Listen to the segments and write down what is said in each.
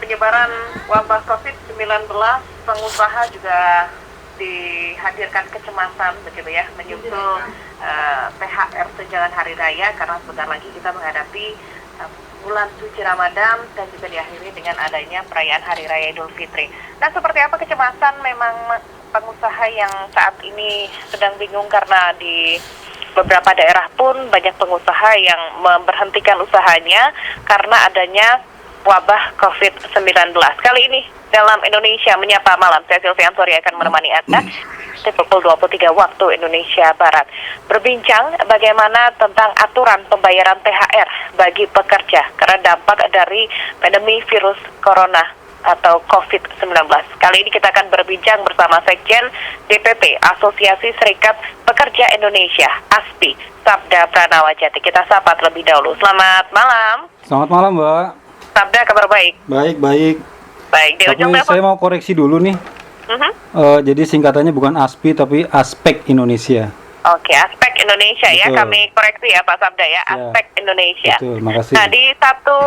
penyebaran wabah COVID-19, pengusaha juga dihadirkan kecemasan begitu ya, menyusul THR tunjangan hari raya karena sebentar lagi kita menghadapi bulan suci Ramadan dan juga diakhiri dengan adanya perayaan Hari Raya Idul Fitri. Nah, seperti apa kecemasan memang pengusaha yang saat ini sedang bingung karena di beberapa daerah pun banyak pengusaha yang memberhentikan usahanya karena adanya wabah COVID-19. Kali ini dalam Indonesia Menyapa Malam, saya Silvian Sori akan menemani Anda di pukul 23 waktu Indonesia Barat. Berbincang bagaimana tentang aturan pembayaran THR bagi pekerja karena dampak dari pandemi virus corona atau COVID-19. Kali ini kita akan berbincang bersama Sekjen DPP Asosiasi Serikat Pekerja Indonesia, ASPI, Sabda Pranawajati. Kita sapa terlebih dahulu. Selamat malam. Selamat malam, Mbak. Sabda, kabar baik? Baik, baik. Baik, di ujung tapi saya mau koreksi dulu nih. Jadi singkatannya bukan ASPI, tapi Aspek Indonesia. Oke, Aspek Indonesia. Betul. Ya, kami koreksi ya Pak Sabda ya, Aspek Indonesia. Betul, makasih. Nah, di satu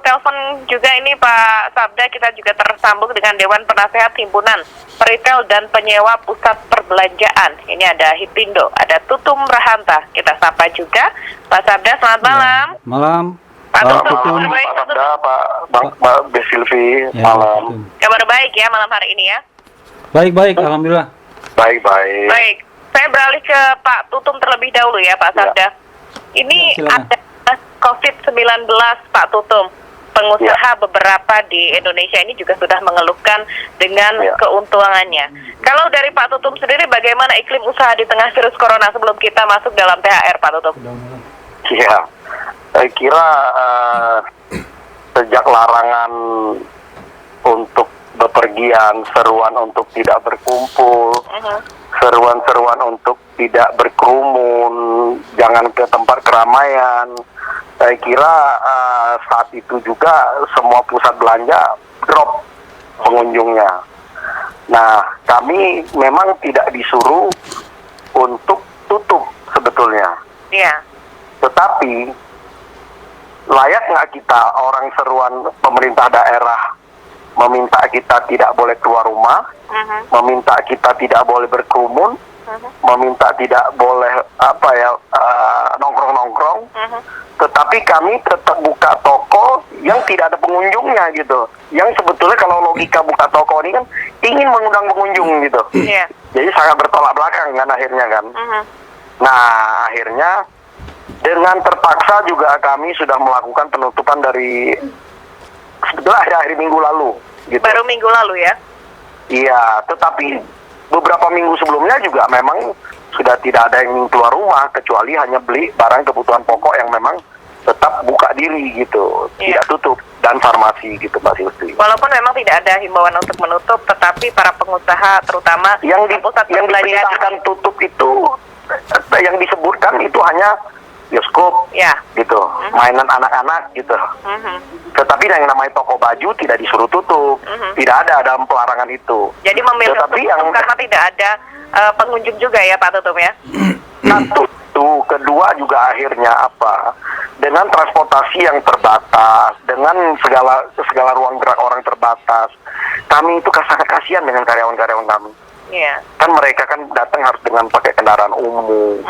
telepon juga ini Pak Sabda, kita juga tersambung dengan Dewan Penasehat Himpunan Peritel dan Penyewa Pusat Perbelanjaan. Ini ada Hipindo, ada Tutum Rahanta. Kita sapa juga Pak Sabda, selamat malam. Ya, malam. Pak Tutum, Tutum. kabar baik, Pak Tutum? Pak Silvi, Ya, malam. Tutum. Kabar baik ya malam hari ini ya? Baik, alhamdulillah. Baik. Baik, saya beralih ke Pak Tutum terlebih dahulu ya Pak Sabda. Ini Ya, silakan. ada COVID-19 Pak Tutum. Pengusaha beberapa di Indonesia ini juga sudah mengeluhkan dengan keuntungannya. Kalau dari Pak Tutum sendiri, bagaimana iklim usaha di tengah virus corona sebelum kita masuk dalam THR Pak Tutum? Ya, saya kira sejak larangan untuk bepergian, seruan untuk tidak berkumpul, seruan-seruan untuk tidak berkerumun, jangan ke tempat keramaian. Saya kira saat itu juga semua pusat belanja drop pengunjungnya. Nah, kami memang tidak disuruh untuk tutup sebetulnya. Iya. Tetapi layak nggak kita orang seruan pemerintah daerah meminta kita tidak boleh keluar rumah, meminta kita tidak boleh berkerumun, meminta tidak boleh nongkrong-nongkrong, tetapi kami tetap buka toko yang tidak ada pengunjungnya gitu. Yang sebetulnya kalau logika buka toko ini kan ingin mengundang pengunjung gitu. Iya. Jadi sangat bertolak belakang kan akhirnya kan. Nah, akhirnya dengan terpaksa juga kami sudah melakukan penutupan dari sebetulnya akhir minggu lalu gitu. Baru minggu lalu ya? Iya, tetapi beberapa minggu sebelumnya juga memang sudah tidak ada yang keluar rumah kecuali hanya beli barang kebutuhan pokok yang memang tetap buka diri gitu, tidak tutup, dan farmasi gitu Mbak Silvi. Walaupun memang tidak ada himbauan untuk menutup, tetapi para pengusaha terutama yang pusat perbelanjaan diperintahkan tutup itu yang disebutkan itu hanya bioskop, gitu, mainan anak-anak gitu. Tetapi yang namanya toko baju tidak disuruh tutup, tidak ada dalam pelarangan itu. Jadi memilih untuk tutup karena tidak ada pengunjung juga ya Pak Tutum ya? Satu, kedua juga akhirnya apa? Dengan transportasi yang terbatas, dengan segala ruang gerak orang terbatas, kami itu sangat kasihan dengan karyawan-karyawan kami. Iya. Kan mereka kan datang harus dengan pakai kendaraan umum.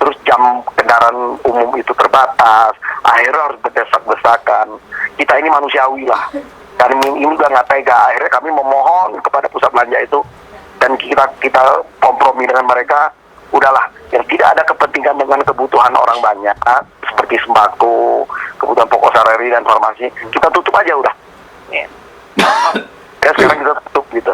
Terus jam kendaraan umum itu terbatas, akhirnya harus berdesak-desakan. Kita ini manusiawi lah, dan ini udah nggak tega. Akhirnya kami memohon kepada pusat belanja itu, dan kita kompromi dengan mereka. Udahlah, yang tidak ada kepentingan dengan kebutuhan orang banyak, seperti sembako, kebutuhan pokok sehari-hari dan farmasi, kita tutup aja udah. Ya sekarang kita tutup gitu.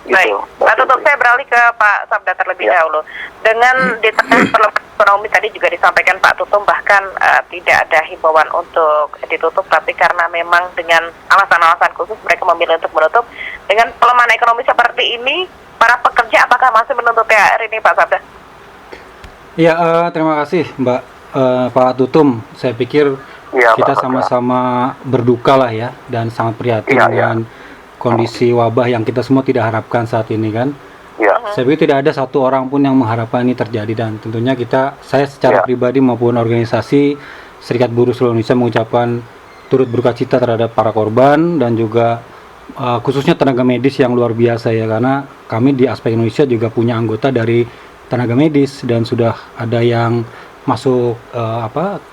Baik, Pak Tutum, saya beralih ke Pak Sabda terlebih dahulu. Dengan di tengah perlambatan ekonomi tadi juga disampaikan Pak Tutum bahkan tidak ada himbauan untuk ditutup, tapi karena memang dengan alasan-alasan khusus mereka memilih untuk menutup. Dengan pelemahan ekonomi seperti ini, para pekerja apakah masih menuntut THR ini Pak Sabda? Ya, terima kasih Mbak Pak Tutum. Saya pikir kita sama-sama berduka lah ya, dan sangat prihatin dengan kondisi wabah yang kita semua tidak harapkan saat ini kan. Saya pikir tidak ada satu orang pun yang mengharapkan ini terjadi, dan tentunya saya secara pribadi maupun organisasi Serikat Buruh Seluruh Indonesia mengucapkan turut berduka-cita terhadap para korban dan juga khususnya tenaga medis yang luar biasa ya, karena kami di Aspek Indonesia juga punya anggota dari tenaga medis dan sudah ada yang masuk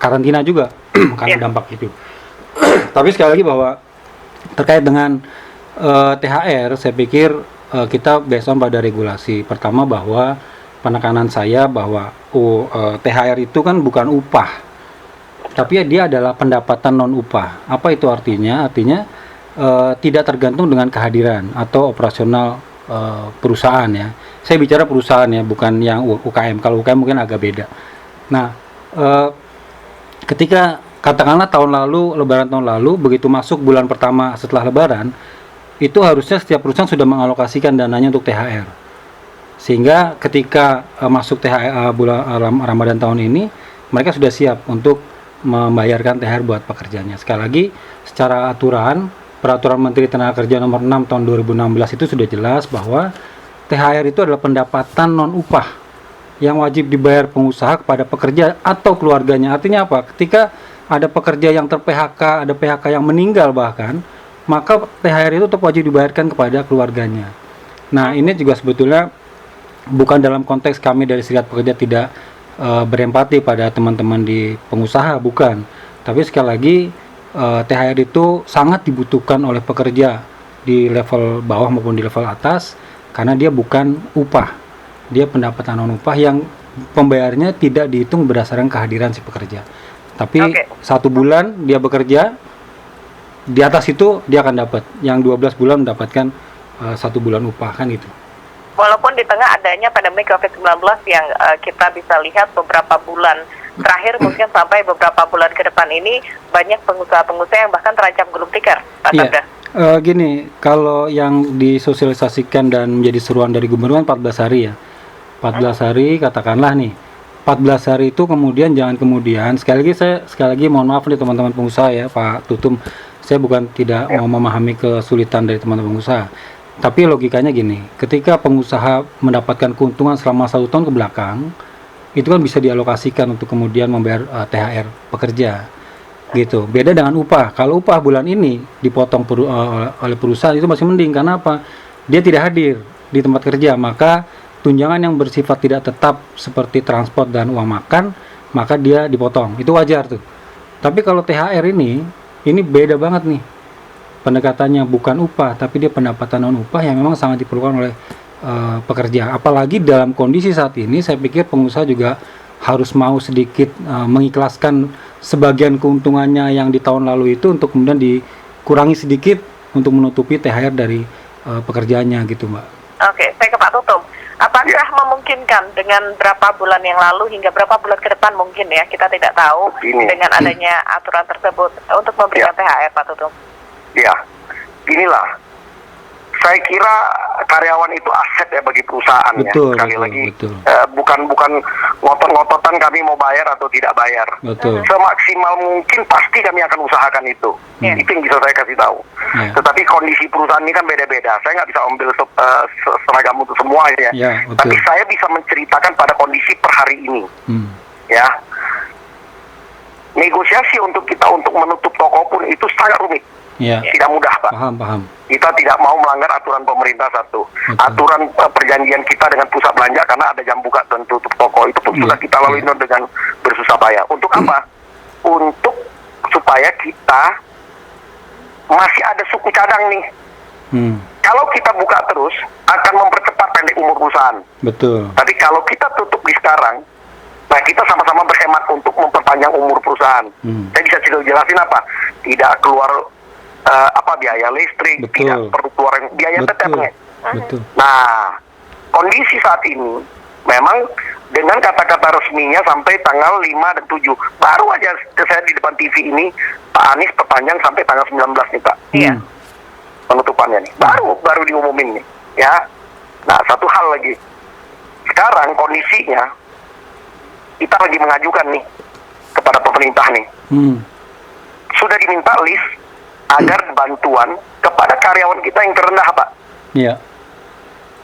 karantina juga karena dampak itu. Tapi sekali lagi bahwa terkait dengan THR, saya pikir kita based on pada regulasi. Pertama bahwa penekanan saya bahwa THR itu kan bukan upah, tapi dia adalah pendapatan non upah. Apa itu artinya? Artinya tidak tergantung dengan kehadiran atau operasional perusahaan ya. Saya bicara perusahaan ya, bukan yang UKM. Kalau UKM mungkin agak beda. Nah, ketika katakanlah Lebaran tahun lalu, begitu masuk bulan pertama setelah Lebaran, itu harusnya setiap perusahaan sudah mengalokasikan dananya untuk THR. Sehingga ketika masuk THR bulan Ramadan tahun ini, mereka sudah siap untuk membayarkan THR buat pekerjanya. Sekali lagi, secara aturan, Peraturan Menteri Tenaga Kerja Nomor 6 Tahun 2016 itu sudah jelas bahwa THR itu adalah pendapatan non upah yang wajib dibayar pengusaha kepada pekerja atau keluarganya. Artinya apa? Ketika ada pekerja yang ter-PHK, ada PHK yang meninggal bahkan, maka THR itu tetap wajib dibayarkan kepada keluarganya. Nah, ini juga sebetulnya bukan dalam konteks kami dari Serikat Pekerja tidak berempati pada teman-teman di pengusaha, bukan. Tapi sekali lagi, THR itu sangat dibutuhkan oleh pekerja di level bawah maupun di level atas, karena dia bukan upah, dia pendapatan non upah yang pembayarnya tidak dihitung berdasarkan kehadiran si pekerja. Tapi 1 bulan dia bekerja, di atas itu dia akan dapat, yang 12 bulan mendapatkan 1 bulan upah, kan itu. Walaupun di tengah adanya pandemi COVID-19 yang kita bisa lihat beberapa bulan terakhir, mungkin sampai beberapa bulan ke depan ini, banyak pengusaha-pengusaha yang bahkan terancam gulung tikar, Pak Sabda. Gini, kalau yang disosialisasikan dan menjadi seruan dari gubernur 14 hari ya, 14 hari katakanlah nih, 14 hari itu kemudian jangan kemudian, sekali lagi mohon maaf nih teman-teman pengusaha ya, Pak Tutum, saya bukan tidak mau memahami kesulitan dari teman-teman pengusaha, tapi logikanya gini, ketika pengusaha mendapatkan keuntungan selama 1 tahun ke belakang, itu kan bisa dialokasikan untuk kemudian membayar THR pekerja, gitu. Beda dengan upah. Kalau upah bulan ini dipotong oleh perusahaan itu masih mending, karena apa? Dia tidak hadir di tempat kerja, maka tunjangan yang bersifat tidak tetap seperti transport dan uang makan, maka dia dipotong. Itu wajar tuh. Tapi kalau THR ini beda banget nih. Pendekatannya bukan upah, tapi dia pendapatan non upah yang memang sangat diperlukan oleh pekerja. Apalagi dalam kondisi saat ini, saya pikir pengusaha juga harus mau sedikit mengikhlaskan sebagian keuntungannya yang di tahun lalu itu untuk kemudian dikurangi sedikit untuk menutupi THR dari pekerjaannya gitu, Mbak. Oke, saya ke Pak Tutum. Apakah memungkinkan dengan berapa bulan yang lalu hingga berapa bulan ke depan mungkin ya, kita tidak tahu dengan adanya aturan tersebut untuk memberikan THR, Pak Tutum? Ya, inilah. Saya kira karyawan itu aset ya bagi perusahaan. Betul, ya. Sekali betul, lagi, betul. Bukan ngotot-ngototan kami mau bayar atau tidak bayar. Betul. Semaksimal mungkin pasti kami akan usahakan itu. Itu yang bisa saya kasih tahu. Tetapi kondisi perusahaan ini kan beda-beda. Saya nggak bisa ambil seragam untuk semua ya. Tapi saya bisa menceritakan pada kondisi per hari ini. Ya. Negosiasi untuk kita untuk menutup toko pun itu sangat rumit. Tidak mudah, Pak. Paham. Kita tidak mau melanggar aturan pemerintah satu. Betul. Aturan perjanjian kita dengan pusat belanja, karena ada jam buka dan tutup toko itu pun sudah kita lalui dengan bersusah payah. Untuk apa? Untuk supaya kita masih ada suku cadang nih. Kalau kita buka terus akan mempercepat pendek umur perusahaan. Betul. Tapi kalau kita tutup di sekarang, nah kita sama-sama berhemat untuk memperpanjang umur perusahaan. Saya bisa jelasin apa? Tidak keluar biaya listrik, tidak perlu keluar biaya tetapnya. Nah, kondisi saat ini memang dengan kata-kata resminya sampai tanggal 5 dan 7. Baru aja saya di depan TV ini, Pak Anies perpanjang sampai tanggal 19 nih, Pak. Penutupannya nih. Baru diumumin nih, ya. Nah, satu hal lagi. Sekarang kondisinya kita lagi mengajukan nih kepada pemerintah nih. Sudah diminta list agar bantuan kepada karyawan kita yang terendah, Pak. Iya.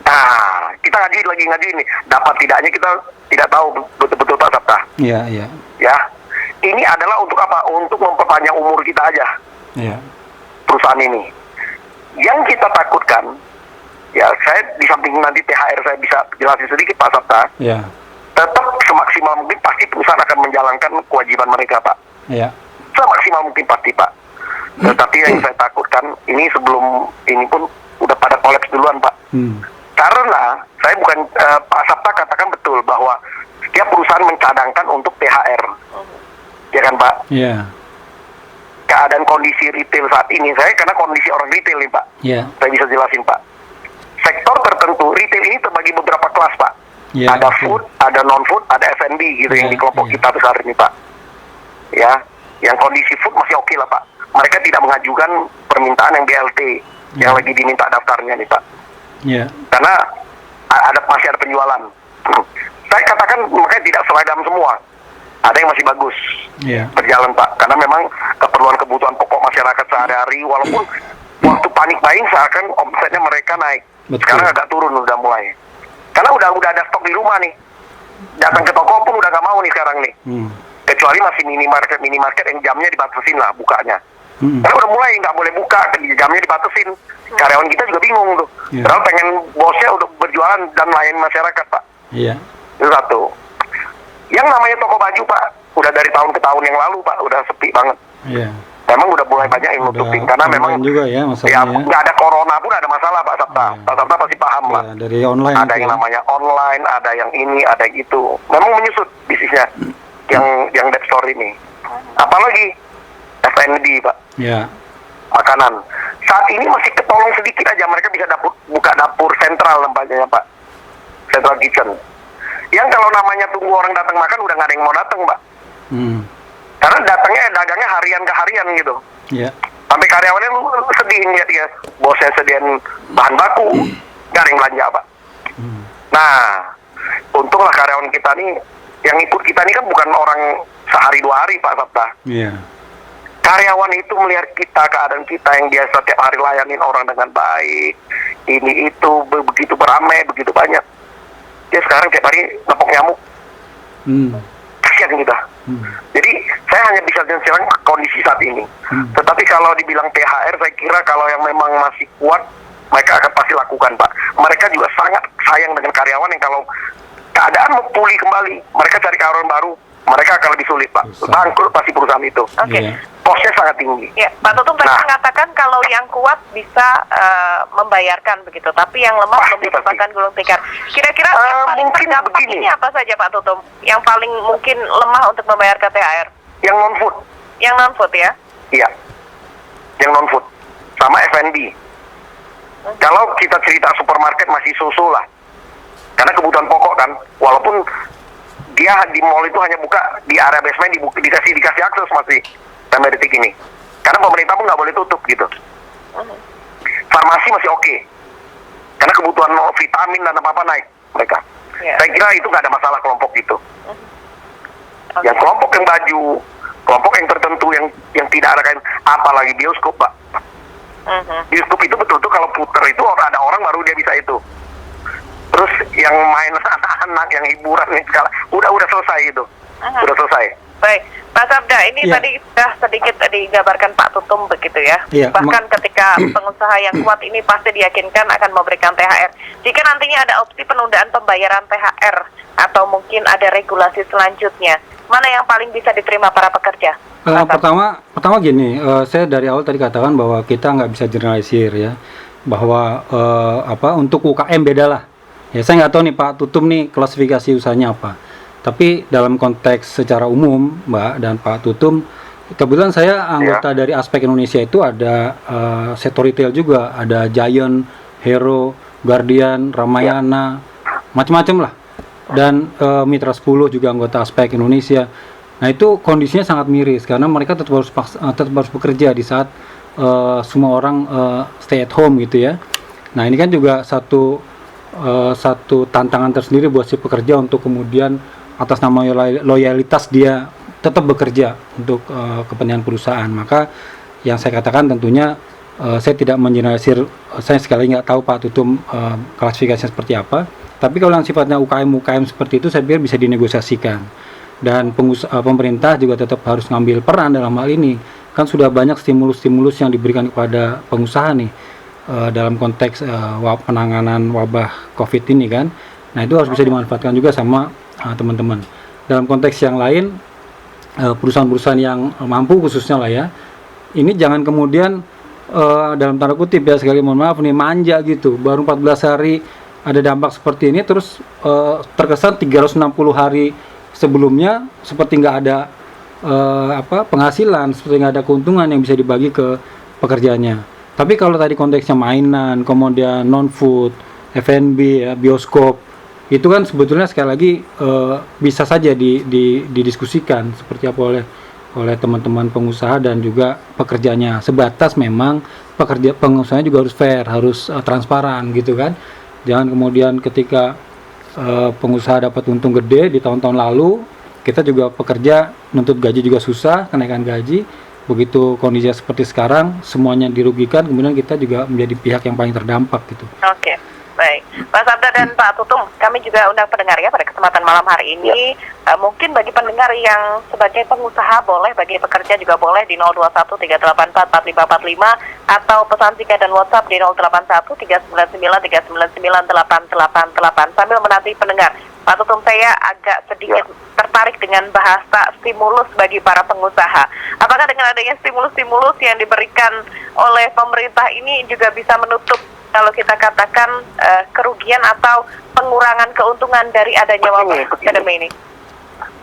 Nah, kita ngajuin nih. Dapat tidaknya kita tidak tahu betul-betul, Pak Sabta. Iya. Ya. Ini adalah untuk apa? Untuk memperpanjang umur kita aja. Iya. perusahaan ini. Yang kita takutkan, ya saya di samping nanti THR saya bisa jelasin sedikit Pak Sabta, Iya. tetap semaksimal mungkin pasti perusahaan akan menjalankan kewajiban mereka Pak. Iya. Semaksimal mungkin pasti Pak. Tetapi yang saya takutkan, ini sebelum ini pun udah pada kolaps duluan Pak. Karena saya bukan, Pak Sabta katakan betul bahwa setiap perusahaan mencadangkan untuk THR. Ya kan Pak? Iya. Keadaan kondisi retail saat ini, saya karena kondisi orang retail nih Pak. Iya. Saya bisa jelasin Pak. Sektor tertentu, retail ini terbagi beberapa kelas Pak. Iya, Ada betul. food, ada non-food, ada F&B gitu yang Iya, di kelompok iya. kita besar ini Pak. Ya, yang kondisi food masih oke lah Pak. Mereka tidak mengajukan permintaan yang BLT yang Iya. lagi diminta daftarnya nih Pak. Iya. Karena masih ada penjualan. Saya katakan makanya tidak seragam semua. Ada yang masih bagus Iya. berjalan Pak. Karena memang keperluan kebutuhan pokok masyarakat sehari-hari, walaupun waktu panik buying seakan omsetnya mereka naik. Betul. Sekarang agak turun udah mulai. Karena udah ada stok di rumah nih. Datang ke toko pun udah gak mau nih sekarang nih. Kecuali masih minimarket yang jamnya dibatasin lah bukanya. Karena udah mulai nggak boleh buka, jamnya dibatasin. Karyawan kita juga bingung tuh. Iya. Padahal pengen bosnya udah berjualan dan melayani masyarakat Pak. Iya. Itu satu. Yang namanya toko baju Pak, udah dari tahun ke tahun yang lalu Pak, udah sepi banget. Iya. Memang udah mulai banyak yang nutupin karena memang juga ya ya masalahnya. nggak ada corona pun ada masalah Pak Sabta. Iya. Pak Sabta pasti paham lah. Ya, dari online Ada itu yang ya. namanya online, ada yang ini, ada yang itu. Memang menyusut bisnisnya yang Dep Store ini. Apalagi F&B Pak, Ya. makanan. Saat ini masih ketolong sedikit aja mereka bisa buka dapur sentral tempatnya Pak, central kitchen. Yang kalau namanya tunggu orang datang makan udah nggak ada yang mau datang Pak. Karena datangnya dagangnya harian ke harian gitu. Iya. Sampai karyawannya lu sedih lihat dia, bosnya sediain bahan baku, nggak ada yang belanja Pak. Nah, untunglah karyawan kita nih, yang ikut kita nih kan bukan orang sehari dua hari Pak Sabta. Iya. Karyawan itu melihat kita, keadaan kita yang biasa tiap hari layanin orang dengan baik, ini itu begitu beramai, begitu banyak. Dia sekarang tiap hari nepok nyamuk. Kasihan kita. Jadi saya hanya bisa jelaskan kondisi saat ini. Tetapi kalau dibilang THR, saya kira kalau yang memang masih kuat, mereka akan pasti lakukan Pak. Mereka juga sangat sayang dengan karyawan yang kalau keadaan mau pulih kembali, mereka cari karyawan baru, mereka akan lebih sulit Pak. Bangkrut pasti perusahaan itu. Oke. Iya. Kosnya sangat tinggi. Ya, Pak Tutum tadi mengatakan kalau yang kuat bisa membayarkan begitu, tapi yang lemah Pasti, merupakan gulung tikar. Kira-kira yang paling mungkin terdampak begini. ini apa saja Pak Tutum? Yang paling mungkin lemah untuk membayar THR? Yang non-food, Yang non-food ya? iya. Yang non-food. Sama F&B. Kalau kita cerita supermarket masih susu lah. Karena kebutuhan pokok kan, walaupun dia di mall itu hanya buka di area basement, dikasih akses masih sampai detik ini. Karena pemerintah pun nggak boleh tutup gitu. Farmasi masih oke. Karena kebutuhan vitamin dan apa-apa naik mereka. Ya. Saya kira itu nggak ada masalah kelompok itu. Yang kelompok yang baju, kelompok yang tertentu yang tidak ada kain, apalagi bioskop Pak. Bioskop itu betul-betul kalau puter itu ada orang baru dia bisa itu. Terus yang main anak-anak, yang hiburan yang segala, udah selesai itu. Udah selesai. Baik, Pak Sabda, ini Ya. tadi sudah sedikit digambarkan Pak Tutum begitu ya. Iya, Bahkan ketika pengusaha yang kuat ini pasti diyakinkan akan memberikan THR. Jika nantinya ada opsi penundaan pembayaran THR atau mungkin ada regulasi selanjutnya, mana yang paling bisa diterima para pekerja? Pertama gini, saya dari awal tadi katakan bahwa kita nggak bisa generalisir ya, bahwa untuk UKM beda lah. Ya saya nggak tahu nih Pak Tutum nih klasifikasi usahanya apa. Tapi dalam konteks secara umum Mbak dan Pak Tutum, kebetulan saya anggota dari Aspek Indonesia itu ada sektor retail juga, ada Giant, Hero, Guardian, Ramayana, macam-macam lah. Dan Mitra 10 juga anggota Aspek Indonesia. Nah itu kondisinya sangat miris karena mereka tetap harus bekerja di saat semua orang stay at home gitu ya. Nah ini kan juga satu tantangan tersendiri buat si pekerja untuk kemudian atas nama loyalitas dia tetap bekerja untuk kepentingan perusahaan. Maka yang saya katakan tentunya saya tidak mengeneralisir, saya sekali nggak tahu Pak Tutum klasifikasinya seperti apa. Tapi kalau yang sifatnya UKM seperti itu saya pikir bisa dinegosiasikan. Dan pemerintah juga tetap harus ngambil peran dalam hal ini. kan sudah banyak stimulus-stimulus yang diberikan kepada pengusaha nih dalam konteks penanganan wabah COVID ini kan. Nah itu harus bisa dimanfaatkan juga sama teman-teman. Dalam konteks yang lain, perusahaan-perusahaan yang mampu khususnya lah ya, ini jangan kemudian dalam tanda kutip ya, sekali mohon maaf nih, manja gitu. Baru 14 hari ada dampak seperti ini, terus terkesan 360 hari sebelumnya seperti nggak ada penghasilan, seperti nggak ada keuntungan yang bisa dibagi ke pekerjaannya. Tapi kalau tadi konteksnya mainan, kemudian non-food, F&B, ya, bioskop, itu kan sebetulnya sekali lagi bisa saja didiskusikan seperti apa oleh teman-teman pengusaha dan juga pekerjanya. Sebatas memang pengusahanya juga harus fair, harus transparan gitu kan. Jangan kemudian ketika pengusaha dapat untung gede di tahun-tahun lalu, kita juga pekerja nuntut gaji juga susah, kenaikan gaji. Begitu kondisinya seperti sekarang, semuanya dirugikan, kemudian kita juga menjadi pihak yang paling terdampak gitu. Oke, baik. Pak Sabda dan Pak Tutum, kami juga undang pendengar ya pada kesempatan malam hari ini. Mungkin bagi pendengar yang sebagai pengusaha boleh, bagi pekerja juga boleh di 0213844545 atau pesan singkat dan WhatsApp di 081399399888 sambil menanti pendengar. Pak Tutum, saya agak sedikit tertarik dengan bahasa stimulus bagi para pengusaha. Apakah dengan adanya stimulus-stimulus yang diberikan oleh pemerintah ini juga bisa menutup, kalau kita katakan, kerugian atau pengurangan keuntungan dari adanya wabah pandemi ini?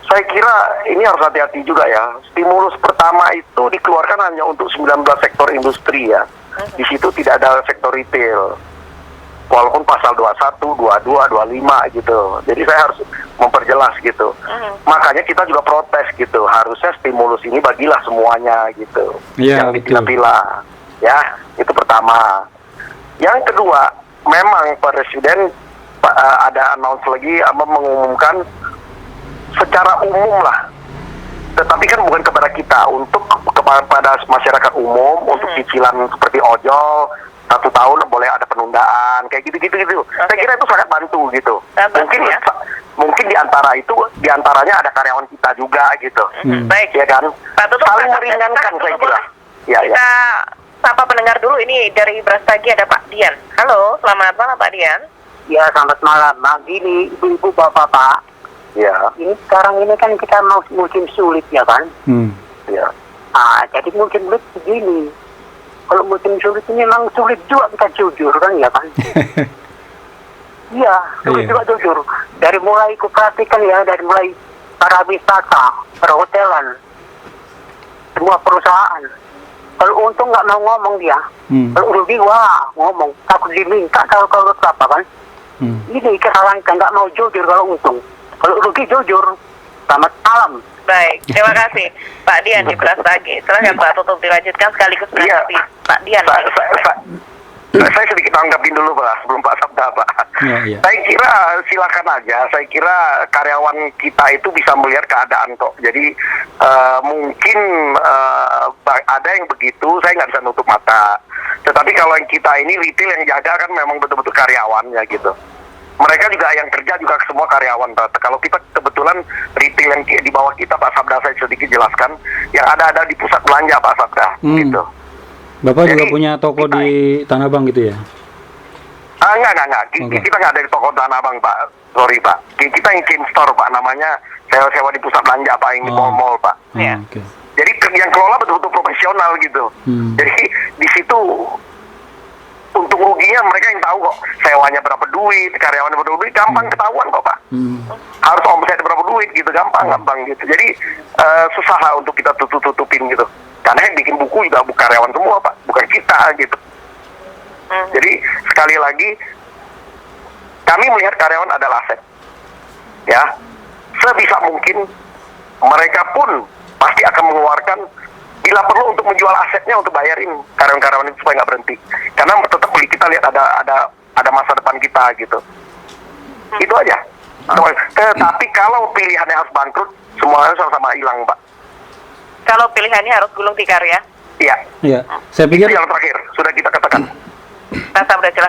Saya kira ini harus hati-hati juga ya. Stimulus pertama itu dikeluarkan hanya untuk 19 sektor industri ya. Di situ tidak ada sektor retail. Walaupun pasal 21, 22, 25 gitu. Jadi saya harus memperjelas gitu. Makanya kita juga protes gitu. Harusnya stimulus ini bagilah semuanya gitu. Iya, yang dipilah-pilah. Ya, itu pertama. Yang kedua, memang Presiden ada announce lagi mengumumkan secara umum lah. Tetapi kan bukan kepada kita, untuk kepada masyarakat umum, untuk cicilan seperti ojol, 1 tahun boleh ada penundaan, kayak gitu. Saya kira itu sangat bantu gitu. Mungkin diantaranya ada karyawan kita juga gitu. Baik ya kan. Pak Tutum, saling meringankan saya kira. Kita sapa pendengar dulu, ini dari Brastagi ada Pak Dian. Halo, selamat malam Pak Dian. Ya, selamat malam. Nah, gini, ibu-ibu, bapak-bapak. Ya. Ini sekarang ini kan kita mau musim sulit ya kan? Ya. Jadi musim sulit begini. Kalau musim sulit ini memang sulit juga kita jujur kan ya kan? Iya, sulit juga jujur. Dari mulai kuperhatikan ya, dari mulai para wisata, perhotelan, semua perusahaan. Kalau untung nggak mau ngomong dia. Kalau rugi wah ngomong, takut diminta kalau apa kan? Ini kesalahan kan, nggak mau jujur kalau untung. Kalau rugi jujur. Selamat malam. Baik, terima kasih Pak Dian di Brastagi. Silahkan Pak Tutum dilanjutkan sekaligus menanggapi Pak Dian. Saya sedikit tanggapin dulu Pak, sebelum Pak Sabda Pak. Ya. Saya kira silakan aja. Saya kira karyawan kita itu bisa melihat keadaan kok. Jadi mungkin ada yang begitu, saya nggak bisa nutup mata. Tetapi kalau yang kita ini retail yang jaga kan memang betul-betul karyawannya gitu. Mereka juga yang kerja juga semua karyawan Pak. Kalau kita kebetulan retail yang di bawah kita Pak Sabda, saya sedikit jelaskan, yang ada di pusat belanja Pak Sabda gitu. Bapak juga punya toko di Tanah Abang gitu ya? Enggak. Kita nggak ada di toko Tanah Abang Pak. Sorry Pak. Kita yang chain store Pak, namanya sewa di pusat belanja Pak, ini mall Pak. Okay. Jadi yang kelola betul-betul profesional gitu. Jadi di situ untung ruginya mereka yang tahu kok, sewanya berapa duit, karyawannya berapa duit, gampang ketahuan kok Pak. Harus omset berapa duit gitu, gampang gitu. Jadi susah lah untuk kita tutupin gitu. Karena yang bikin buku juga karyawan semua Pak, bukan kita gitu. Jadi sekali lagi kami melihat karyawan adalah aset. Ya, sebisa mungkin mereka pun pasti akan mengeluarkan bila perlu untuk menjual asetnya untuk bayarin karyawan-karyawan itu supaya nggak berhenti. Karena tetap kita lihat ada masa depan kita gitu. Itu aja. Tetapi kalau pilihannya harus bangkrut, semuanya sama-sama hilang Pak. Kalau pilihannya harus gulung tikar ya? Iya. Saya pikir itu yang terakhir sudah kita katakan.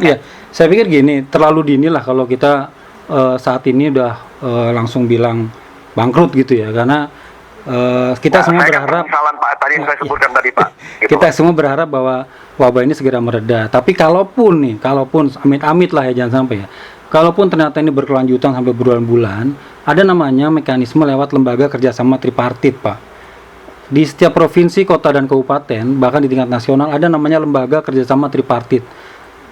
Iya, saya pikir gini, terlalu dini lah kalau kita saat ini udah langsung bilang bangkrut gitu ya, karena kita semua berharap Pak, tadi yang saya sebutkan tadi Pak. Gitu. Kita semua berharap bahwa wabah ini segera mereda. Tapi kalaupun amit-amit lah ya, jangan sampai ya. Kalaupun ternyata ini berkelanjutan sampai berbulan-bulan, ada namanya mekanisme lewat lembaga kerjasama tripartit, Pak. Di setiap provinsi, kota dan kabupaten, bahkan di tingkat nasional ada namanya lembaga kerjasama tripartit.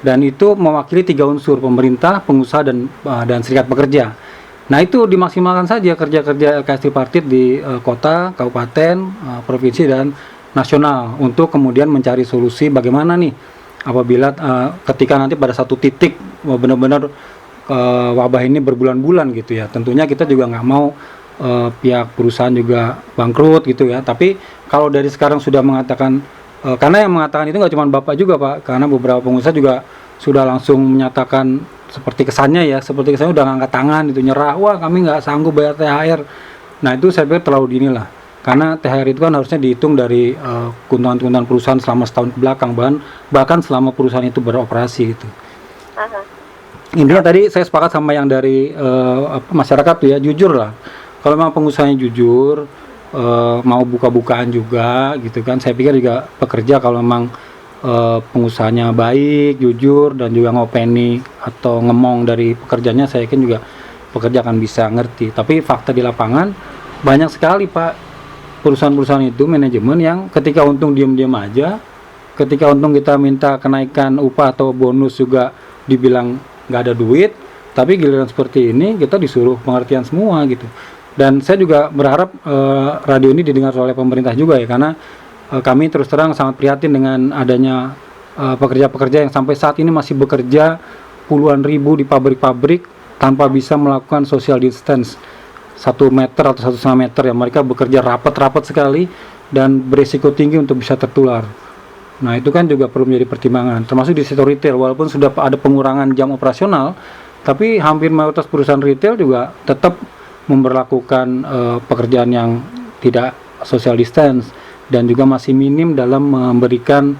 Dan itu mewakili 3 unsur, pemerintah, pengusaha dan serikat pekerja. Nah itu dimaksimalkan saja kerja-kerja LKS tripartit di kota, kabupaten, provinsi dan nasional untuk kemudian mencari solusi bagaimana nih apabila ketika nanti pada satu titik benar-benar wabah ini berbulan-bulan gitu ya. Tentunya kita juga nggak mau pihak perusahaan juga bangkrut gitu ya. Tapi kalau dari sekarang sudah mengatakan karena yang mengatakan itu nggak cuma Bapak juga Pak, karena beberapa pengusaha juga sudah langsung menyatakan seperti kesannya udah ngangkat tangan itu, nyerah, wah kami nggak sanggup bayar THR. Nah itu saya pikir terlalu dini lah, karena THR itu kan harusnya dihitung dari keuntungan perusahaan selama setahun ke belakang, bahkan selama perusahaan itu beroperasi gitu. Intinya tadi saya sepakat sama yang dari masyarakat tuh ya, jujur lah. Kalau memang pengusahanya jujur, mau buka-bukaan juga gitu kan, saya pikir juga pekerja kalau memang pengusahanya baik, jujur, dan juga ngopeni atau ngemong dari pekerjanya, saya yakin juga pekerja akan bisa ngerti. Tapi fakta di lapangan banyak sekali Pak perusahaan-perusahaan itu, manajemen yang ketika untung diam-diam aja, ketika untung kita minta kenaikan upah atau bonus juga dibilang nggak ada duit, tapi giliran seperti ini kita disuruh pengertian semua gitu. Dan saya juga berharap radio ini didengar oleh pemerintah juga ya, karena kami terus terang sangat prihatin dengan adanya pekerja-pekerja yang sampai saat ini masih bekerja puluhan ribu di pabrik-pabrik tanpa bisa melakukan social distance 1 meter atau 1,5 meter ya. Mereka bekerja rapat-rapat sekali dan berisiko tinggi untuk bisa tertular. Nah itu kan juga perlu menjadi pertimbangan, termasuk di sektor retail. Walaupun sudah ada pengurangan jam operasional, tapi hampir mayoritas perusahaan retail juga tetap memberlakukan pekerjaan yang tidak social distance dan juga masih minim dalam memberikan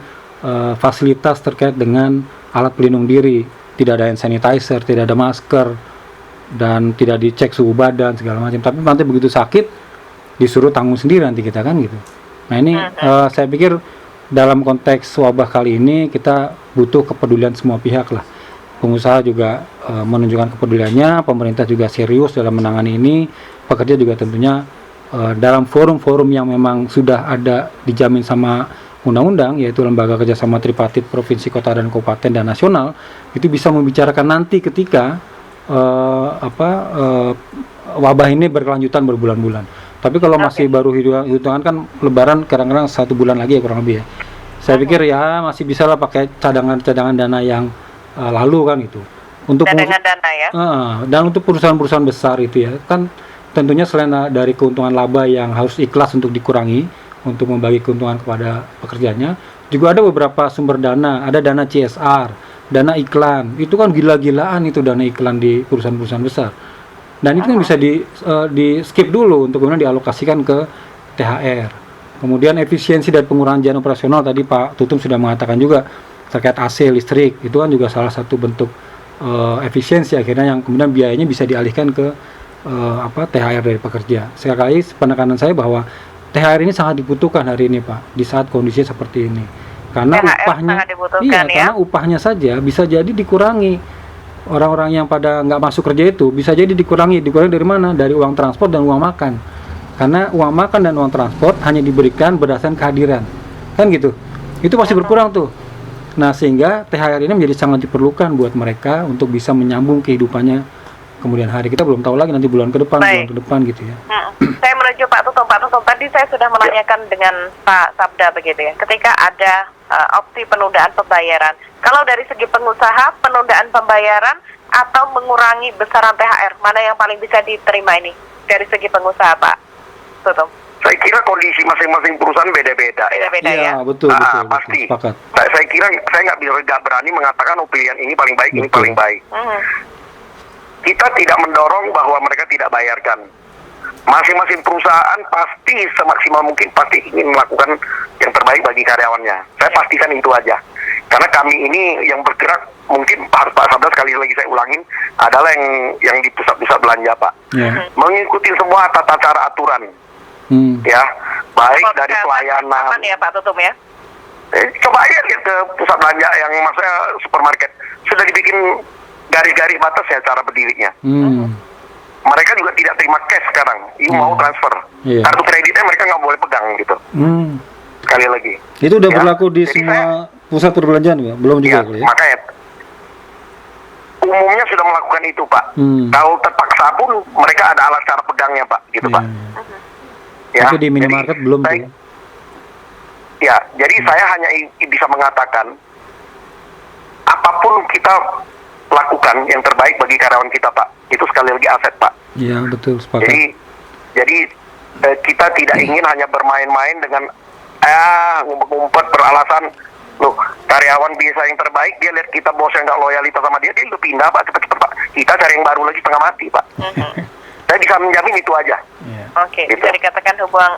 fasilitas terkait dengan alat pelindung diri. Tidak ada hand sanitizer, tidak ada masker, dan tidak dicek suhu badan segala macam. Tapi nanti begitu sakit disuruh tanggung sendiri nanti kita kan gitu. Nah ini saya pikir dalam konteks wabah kali ini kita butuh kepedulian semua pihak lah. Pengusaha juga menunjukkan kepeduliannya, pemerintah juga serius dalam menangani ini, pekerja juga tentunya dalam forum-forum yang memang sudah ada dijamin sama undang-undang, yaitu lembaga kerjasama tripartit provinsi, kota dan kabupaten dan nasional, itu bisa membicarakan nanti ketika wabah ini berkelanjutan berbulan-bulan. Tapi kalau masih baru hitungan kan lebaran kadang-kadang 1 bulan lagi ya kurang lebih ya. Saya pikir ya masih bisa lah pakai cadangan dana yang lalu kan gitu. Untuk cadangan dana ya. Dan untuk perusahaan-perusahaan besar itu ya kan tentunya selain dari keuntungan laba yang harus ikhlas untuk dikurangi untuk membagi keuntungan kepada pekerjanya, juga ada beberapa sumber dana, ada dana CSR, dana iklan. Itu kan gila-gilaan itu dana iklan di perusahaan-perusahaan besar. Dan itu kan bisa di skip dulu untuk kemudian dialokasikan ke THR. Kemudian efisiensi dan pengurangan jam operasional tadi Pak Tutum sudah mengatakan juga terkait AC listrik, itu kan juga salah satu bentuk efisiensi akhirnya yang kemudian biayanya bisa dialihkan ke THR dari pekerja. Sekali lagi penekanan saya bahwa THR ini sangat dibutuhkan hari ini Pak, di saat kondisi seperti ini. Karena karena upahnya saja bisa jadi dikurangi. Orang-orang yang pada nggak masuk kerja itu bisa jadi dikurangi dari mana? Dari uang transport dan uang makan. Karena uang makan dan uang transport hanya diberikan berdasarkan kehadiran, kan gitu. Itu pasti berkurang tuh. Nah sehingga THR ini menjadi sangat diperlukan buat mereka untuk bisa menyambung kehidupannya kemudian hari. Kita belum tahu lagi nanti bulan ke depan gitu ya. Saya menuju Pak Tutum. Tadi saya sudah menanyakan dengan Pak Sabda begitu ya. Ketika ada opsi penundaan pembayaran, kalau dari segi pengusaha, penundaan pembayaran atau mengurangi besaran THR, mana yang paling bisa diterima ini dari segi pengusaha Pak Tutum? Saya kira kondisi masing-masing perusahaan beda-beda ya. Iya, betul. Pasti. Sepakat. Saya kira saya nggak berani mengatakan pilihan ini paling baik, ini paling baik. Kita tidak mendorong bahwa mereka tidak bayarkan. Masing-masing perusahaan pasti semaksimal mungkin pasti ingin melakukan yang terbaik bagi karyawannya. Saya pastikan itu aja. Karena kami ini yang bergerak, mungkin Pak Sabda sekali lagi saya ulangin, adalah yang di pusat-pusat belanja Pak. Mengikuti semua tata cara aturan. Ya, baik dari pelayanan. Aman ya Pak Tutum ya? Coba aja lihat ke pusat belanja yang maksudnya supermarket sudah dibikin garis-garis batas ya cara berdirinya. Mereka juga tidak terima cash sekarang, mau transfer. Kartu kreditnya mereka nggak boleh pegang gitu. Sekali lagi. Itu udah berlaku di semua pusat perbelanjaan ya? Belum juga ya? Makanya umumnya sudah melakukan itu Pak. Kalau terpaksa pun mereka ada alat cara pegangnya Pak, gitu Pak. Ya, tapi di minimarket belum tuh. Ya, jadi saya hanya bisa mengatakan apapun kita lakukan yang terbaik bagi karyawan kita Pak. Itu sekali lagi aset Pak. Iya betul, sepakat. Jadi kita tidak ingin hanya bermain-main dengan ngumpet-ngumpet beralasan loh karyawan bisa yang terbaik, dia lihat kita bos yang nggak loyalitas sama dia udah pindah Pak, cepet-cepet Pak. Kita cari yang baru lagi setengah mati Pak. Saya bisa menjamin itu aja. Oke, bisa dikatakan hubungan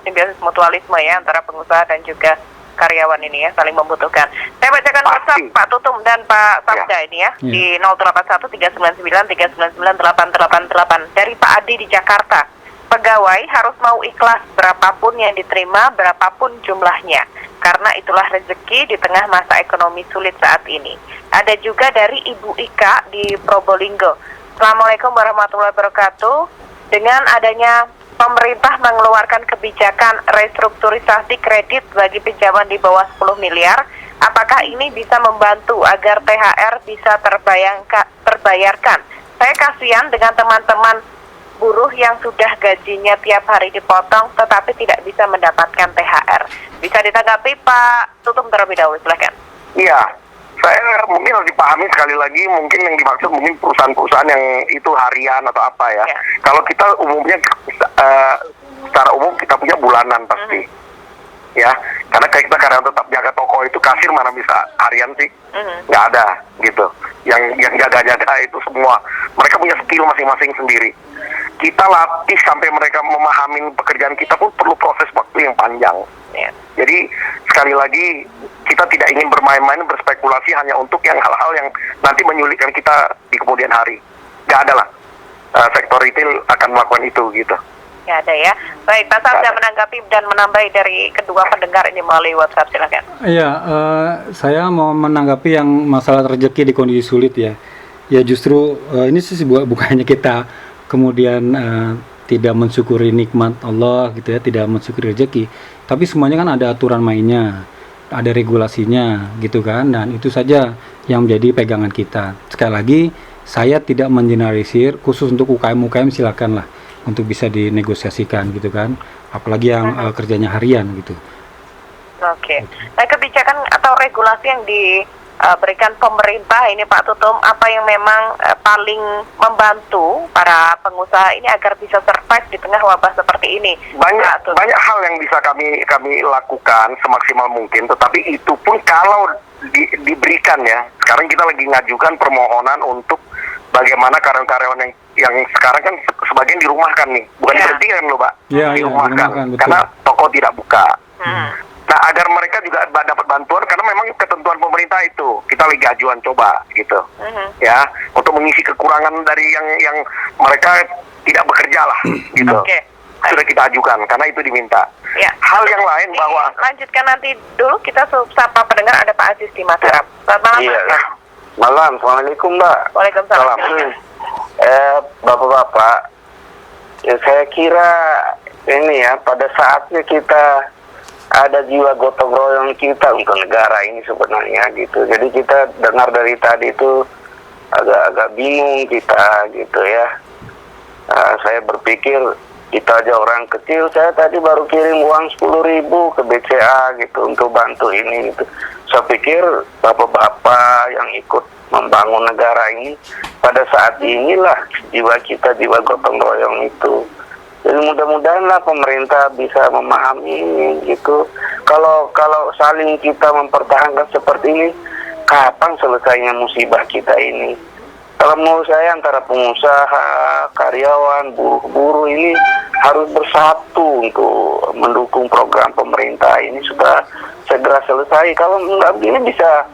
simbiosis mutualisme ya antara pengusaha dan juga karyawan ini ya, saling membutuhkan. Saya bacakan WhatsApp Pak Tutum dan Pak Sabda ini ya, di 081-399-399-888 dari Pak Adi di Jakarta. Pegawai harus mau ikhlas berapapun yang diterima, berapapun jumlahnya, karena itulah rezeki di tengah masa ekonomi sulit saat ini. Ada juga dari Ibu Ika di Probolinggo. Assalamualaikum warahmatullahi wabarakatuh. Dengan adanya pemerintah mengeluarkan kebijakan restrukturisasi kredit bagi pinjaman di bawah 10 miliar, apakah ini bisa membantu agar THR bisa terbayarkan? Saya kasihan dengan teman-teman buruh yang sudah gajinya tiap hari dipotong tetapi tidak bisa mendapatkan THR. Bisa ditanggapi Pak Tutum terlebih dahulu, silakan. Iya, saya mungkin harus dipahami sekali lagi, mungkin yang dimaksud mungkin perusahaan-perusahaan yang itu harian atau apa ya. Kalau kita umumnya secara umum kita punya bulanan pasti. Ya, karena kita karyawan tetap jaga toko itu, kasir mana bisa harian sih? Nggak ada gitu. Yang jaga-jaga itu semua mereka punya skill masing-masing sendiri. Kita latih sampai mereka memahami pekerjaan kita pun perlu proses waktu yang panjang. Jadi sekali lagi kita tidak ingin bermain-main berspekulasi hanya untuk yang hal-hal yang nanti menyulitkan kita di kemudian hari. Nggak ada lah. Sektor retail akan melakukan itu gitu. Ya ada ya. Baik, Pak Sabda menanggapi dan menambahi dari kedua pendengar ini melalui WhatsApp, silakan. Iya, saya mau menanggapi yang masalah rezeki di kondisi sulit ya. Ya justru ini sih bukannya kita kemudian tidak mensyukuri nikmat Allah gitu ya, tidak mensyukuri rezeki, tapi semuanya kan ada aturan mainnya, ada regulasinya gitu kan, dan itu saja yang menjadi pegangan kita. Sekali lagi, saya tidak mengeneralisir, khusus untuk UKM silakan lah untuk bisa dinegosiasikan gitu kan, apalagi yang kerjanya harian gitu. Oke. Nah, kebijakan atau regulasi yang diberikan pemerintah ini Pak Tutum, apa yang memang paling membantu para pengusaha ini agar bisa survive di tengah wabah seperti ini? Banyak hal yang bisa kami lakukan semaksimal mungkin, tetapi itu pun kalau diberikan ya. Sekarang kita lagi ngajukan permohonan untuk bagaimana karyawan-karyawan yang sekarang kan sebagian dirumahkan nih, bukan diberhentikan loh Pak, dirumahkan karena toko tidak buka. Nah, agar mereka juga dapat bantuan, karena memang ketentuan pemerintah itu kita lagi ajuan coba gitu, ya, untuk mengisi kekurangan dari yang mereka tidak bekerja lah, gitu. Sudah kita ajukan karena itu diminta. Hal yang lain bahwa lanjutkan nanti dulu, kita sapa pendengar, ada Pak Aziz di Mataram. Selamat malam. Malam, assalamualaikum Mbak. Waalaikumsalam. Bapak-bapak, saya kira ini ya, pada saatnya kita ada jiwa gotong royong kita untuk negara ini sebenarnya gitu. Jadi kita dengar dari tadi itu agak bingung kita gitu ya. Saya berpikir kita aja orang kecil, saya tadi baru kirim uang 10.000 ke BCA gitu untuk bantu ini gitu. Saya pikir bapak-bapak yang ikut membangun negara ini pada saat inilah jiwa kita, jiwa gotong royong itu. Jadi mudah-mudahanlah pemerintah bisa memahami gitu. Kalau saling kita mempertahankan seperti ini, kapan selesainya musibah kita ini? Kalau menurut saya antara pengusaha, karyawan, buruh ini harus bersatu untuk mendukung program pemerintah ini supaya segera selesai. Kalau nggak begini bisa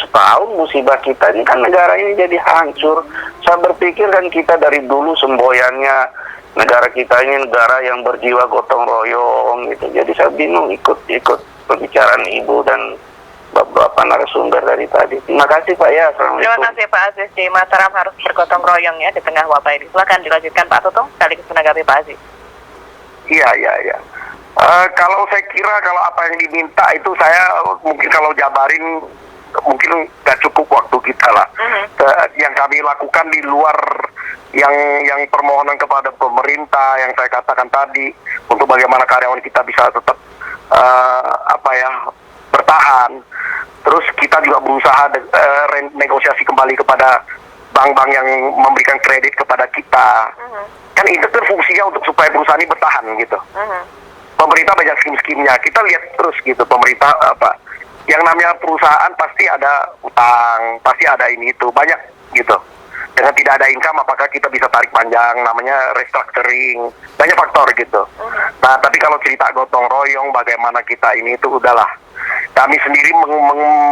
setahun musibah kita ini kan, negara ini jadi hancur. Saya berpikir kan kita dari dulu semboyannya negara kita ini negara yang berjiwa gotong royong gitu. Jadi saya bingung ikut pembicaraan Ibu dan Bapak narasumber dari tadi. Terima kasih Pak ya. Assalamualaikum. Terima kasih Pak Aziz. Di Mataram harus bergotong royong ya di tengah wabah ini. Silakan dilanjutkan Pak Tutum sekaligus menanggapi Pak Aziz. Iya. Kalau saya kira kalau apa yang diminta itu saya mungkin kalau jabarin mungkin nggak cukup waktu kita lah. Yang kami lakukan di luar yang permohonan kepada pemerintah yang saya katakan tadi untuk bagaimana karyawan kita bisa tetap bertahan. Terus kita juga berusaha negosiasi kembali kepada bank-bank yang memberikan kredit kepada kita. Kan itu kan fungsinya untuk supaya perusahaan ini bertahan gitu. Pemerintah banyak skim-skimnya. Kita lihat terus gitu pemerintah yang namanya perusahaan pasti ada utang, pasti ada ini itu banyak gitu. Dengan tidak ada income apakah kita bisa tarik panjang, namanya restructuring, banyak faktor gitu. Nah tapi kalau cerita gotong royong bagaimana kita ini itu udahlah. Kami sendiri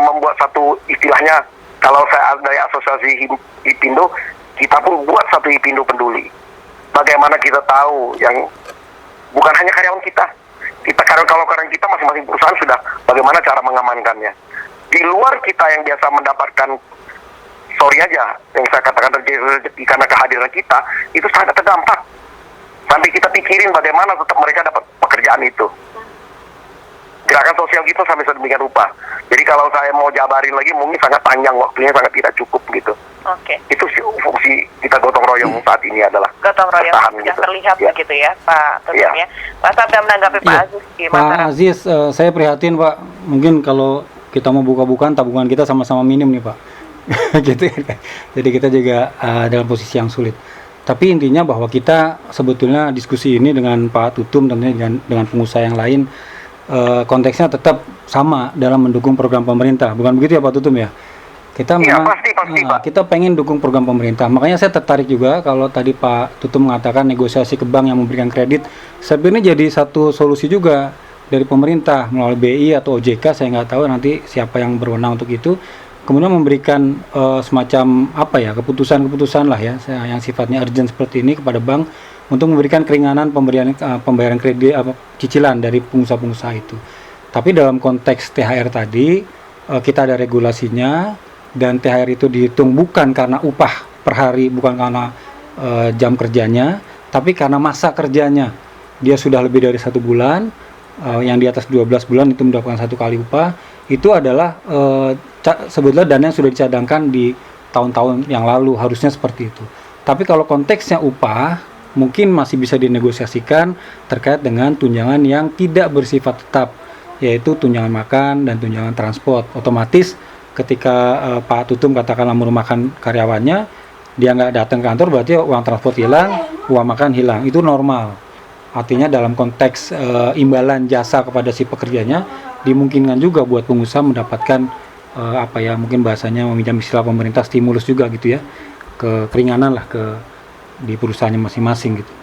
membuat satu istilahnya, kalau saya dari asosiasi Hipindo, kita pun buat satu Hipindo peduli. Bagaimana kita tahu yang bukan hanya karyawan kita kalau karyawan kita masing-masing perusahaan sudah bagaimana cara mengamankannya. Di luar kita yang biasa mendapatkan, sorry aja, yang saya katakan rezeki karena kehadiran kita, itu sangat terdampak. Sampai kita pikirin bagaimana tetap mereka dapat pekerjaan itu. Gerakan sosial kita sampai sedemikian rupa. Jadi kalau saya mau jabarin lagi mungkin sangat panjang, waktunya sangat tidak cukup gitu. Oke. Itu fungsi kita gotong royong saat ini adalah gotong royong sudah gitu. Terlihat begitu ya Pak Tutum ya. Pak Sabda menanggapi Pak Aziz gimana? Pak Aziz, saya prihatin Pak. Mungkin kalau kita mau buka-bukaan tabungan kita sama-sama minim nih Pak. Gitu. Jadi kita juga dalam posisi yang sulit. Tapi intinya bahwa kita sebetulnya diskusi ini dengan Pak Tutum tentunya dengan pengusaha yang lain, konteksnya tetap sama dalam mendukung program pemerintah, bukan begitu ya Pak Tutum ya? Kita memang pasti, Pak. kita pengen dukung program pemerintah. Makanya saya tertarik juga kalau tadi Pak Tutum mengatakan negosiasi ke bank yang memberikan kredit, sebenarnya jadi satu solusi juga dari pemerintah melalui BI atau OJK, saya nggak tahu nanti siapa yang berwenang untuk itu. Kemudian memberikan semacam keputusan-keputusan lah ya yang sifatnya urgent seperti ini kepada bank untuk memberikan keringanan pembayaran kredit cicilan dari pengusaha-pengusaha itu. Tapi dalam konteks THR tadi kita ada regulasinya dan THR itu dihitung bukan karena upah per hari, bukan karena jam kerjanya, tapi karena masa kerjanya. Dia sudah lebih dari 1 bulan, yang di atas 12 bulan itu mendapatkan 1 kali upah. Itu adalah sebetulnya dana yang sudah dicadangkan di tahun-tahun yang lalu, harusnya seperti itu. Tapi kalau konteksnya upah, mungkin masih bisa dinegosiasikan terkait dengan tunjangan yang tidak bersifat tetap, yaitu tunjangan makan dan tunjangan transport. Otomatis ketika Pak Tutum katakanlah merumahkan karyawannya, dia nggak datang ke kantor, berarti uang transport hilang, uang makan hilang. Itu normal. Artinya dalam konteks imbalan jasa kepada si pekerjanya, dimungkinkan juga buat pengusaha mendapatkan mungkin bahasanya meminjam istilah pemerintah, stimulus juga gitu ya, keringanan lah di perusahaannya masing-masing gitu.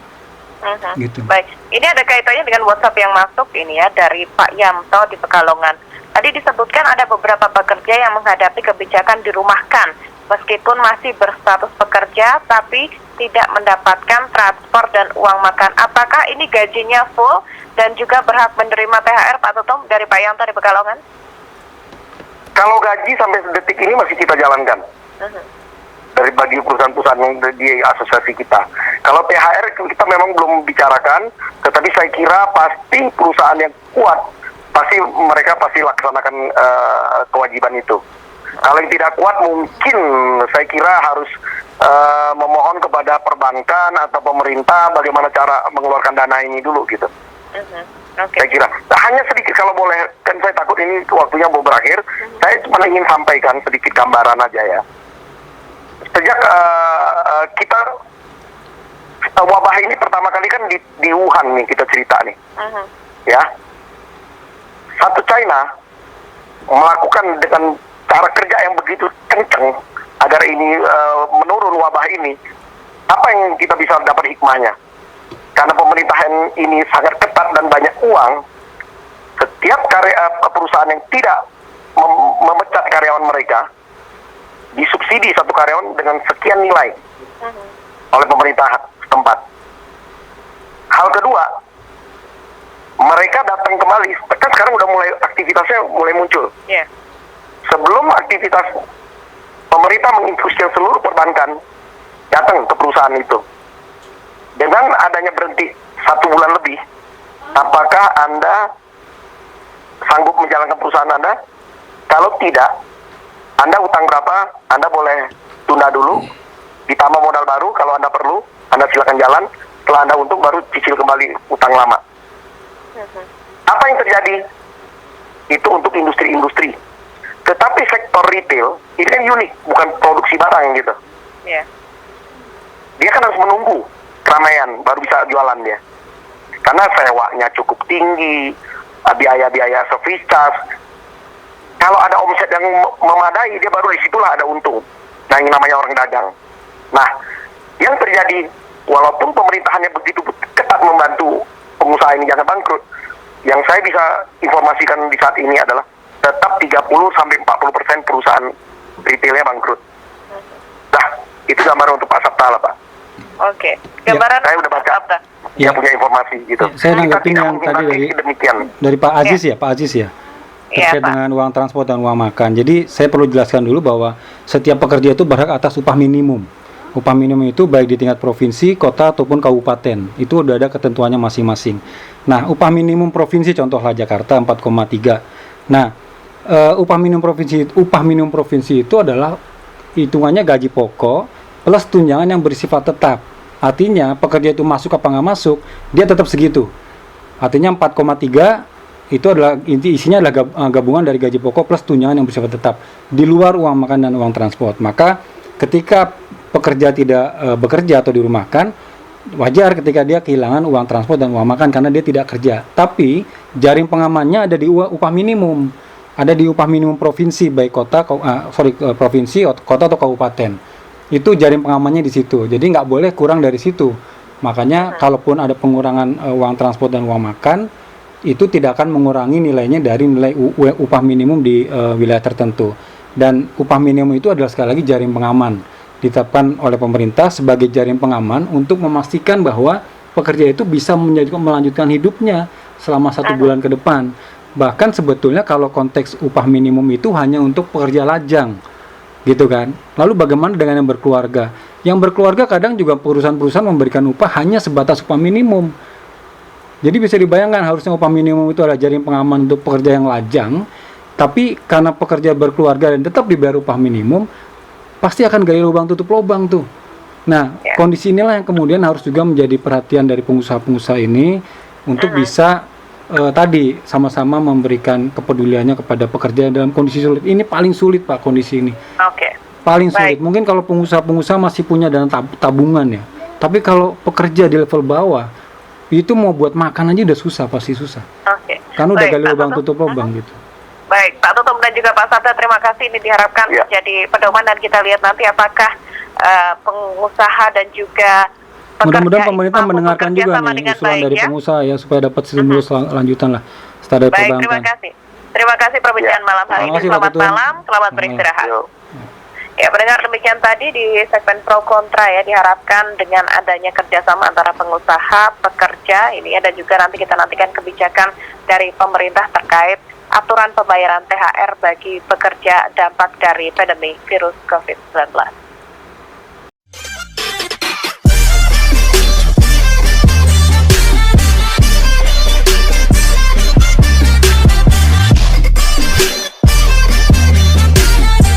Gitu. Baik, ini ada kaitannya dengan WhatsApp yang masuk ini ya dari Pak Yamto di Pekalongan. Tadi disebutkan ada beberapa pekerja yang menghadapi kebijakan dirumahkan meskipun masih berstatus pekerja tapi tidak mendapatkan transport dan uang makan. Apakah ini gajinya full dan juga berhak menerima THR Pak Tutum dari Pak Yamto di Pekalongan? Kalau gaji sampai detik ini masih kita jalankan. Dari bagi perusahaan-perusahaan yang di asosiasi kita. Kalau THR kita memang belum bicarakan, tetapi saya kira pasti perusahaan yang kuat, mereka pasti laksanakan kewajiban itu. Kalau yang tidak kuat mungkin saya kira harus memohon kepada perbankan atau pemerintah bagaimana cara mengeluarkan dana ini dulu gitu. Saya kira hanya sedikit kalau boleh, kan saya takut ini waktunya mau berakhir. Saya cuma ingin sampaikan sedikit gambaran aja ya. Sejak kita wabah ini pertama kali kan di Wuhan nih kita cerita nih, ya. Satu China melakukan dengan cara kerja yang begitu kencang agar ini menurun wabah ini. Apa yang kita bisa dapat hikmahnya? Karena pemerintahan ini sangat ketat dan banyak uang, setiap perusahaan yang tidak memecat karyawan mereka disubsidi satu karyawan dengan sekian nilai oleh pemerintah setempat. Hal kedua, mereka datang kembali, kan sekarang udah mulai aktivitasnya mulai muncul. Yeah. Sebelum aktivitas pemerintah menginstruksikan seluruh perbankan datang ke perusahaan itu. Dengan adanya berhenti 1 bulan lebih, apakah Anda sanggup menjalankan perusahaan Anda? Kalau tidak, Anda utang berapa? Anda boleh tunda dulu, ditambah modal baru. Kalau Anda perlu, Anda silakan jalan. Setelah Anda untung, baru cicil kembali utang lama. Apa yang terjadi? Itu untuk industri-industri. Tetapi sektor retail, ini kan unik, bukan produksi barang gitu. Yeah. Dia kan harus menunggu keramaian, baru bisa jualan dia. Karena sewanya cukup tinggi, biaya-biaya service charge. Kalau ada omset yang memadai, dia baru di situlah ada untung. Nah, ini namanya orang dagang. Nah, yang terjadi, walaupun pemerintahannya begitu ketat membantu pengusaha ini jangan bangkrut, yang saya bisa informasikan di saat ini adalah tetap 30-40% perusahaan retailnya bangkrut. Nah, itu gambaran untuk Pak Sabta lah, Pak. Oke, gambaran saya udah baca, dia punya informasi gitu. Saya nanggapin yang tadi dari Pak Aziz ya, Pak Aziz ya, terkait dengan uang transport dan uang makan. Jadi saya perlu jelaskan dulu bahwa setiap pekerja itu berhak atas upah minimum. Upah minimum itu baik di tingkat provinsi, kota ataupun kabupaten. Itu udah ada ketentuannya masing-masing. Nah, upah minimum provinsi contohlah Jakarta 4,3. Nah, upah minimum provinsi itu adalah hitungannya gaji pokok plus tunjangan yang bersifat tetap. Artinya pekerja itu masuk apa nggak masuk, dia tetap segitu. Artinya 4,3 itu adalah isinya adalah gabungan dari gaji pokok plus tunjangan yang bersifat tetap di luar uang makan dan uang transport. Maka ketika pekerja tidak bekerja atau dirumahkan, wajar ketika dia kehilangan uang transport dan uang makan karena dia tidak kerja. Tapi jaring pengamannya ada di upah minimum, ada di upah minimum provinsi baik provinsi, kota atau kabupaten. Itu jaring pengamannya di situ. Jadi nggak boleh kurang dari situ. Makanya kalaupun ada pengurangan uang transport dan uang makan, itu tidak akan mengurangi nilainya dari nilai upah minimum di wilayah tertentu. Dan upah minimum itu adalah sekali lagi jaring pengaman, ditetapkan oleh pemerintah sebagai jaring pengaman untuk memastikan bahwa pekerja itu bisa melanjutkan hidupnya selama 1 bulan ke depan. Bahkan sebetulnya kalau konteks upah minimum itu hanya untuk pekerja lajang, gitu kan. Lalu bagaimana dengan yang berkeluarga? Yang berkeluarga kadang juga perusahaan-perusahaan memberikan upah hanya sebatas upah minimum. Jadi bisa dibayangkan harusnya upah minimum itu adalah jaring pengaman untuk pekerja yang lajang, tapi karena pekerja berkeluarga dan tetap dibayar upah minimum, pasti akan gali lubang tutup lubang tuh. Nah, kondisi inilah yang kemudian harus juga menjadi perhatian dari pengusaha-pengusaha ini untuk bisa tadi sama-sama memberikan kepeduliannya kepada pekerja dalam kondisi sulit. Ini paling sulit, Pak, kondisi ini. Paling sulit. Mungkin kalau pengusaha-pengusaha masih punya dana tabungan ya. Tapi kalau pekerja di level bawah, itu mau buat makan aja udah susah, pasti susah. Karena udah gali lubang tutup lubang gitu. Baik, Pak Tutum dan juga Pak Sabta, terima kasih. Ini diharapkan menjadi pedoman dan kita lihat nanti apakah pengusaha dan juga mudah-mudahan pemerintah mendengarkan juga nih usulan dari pengusaha ya supaya dapat stimulus lanjutan lah setelah dari perbankan. Terima kasih. Terima kasih perbincangan malam hari ini. Selamat malam, selamat beristirahat. Ya, pendengar, demikian tadi di segmen pro kontra ya, diharapkan dengan adanya kerjasama antara pengusaha, pekerja ini ya, dan juga nanti kita nantikan kebijakan dari pemerintah terkait aturan pembayaran THR bagi pekerja dampak dari pandemi virus COVID-19.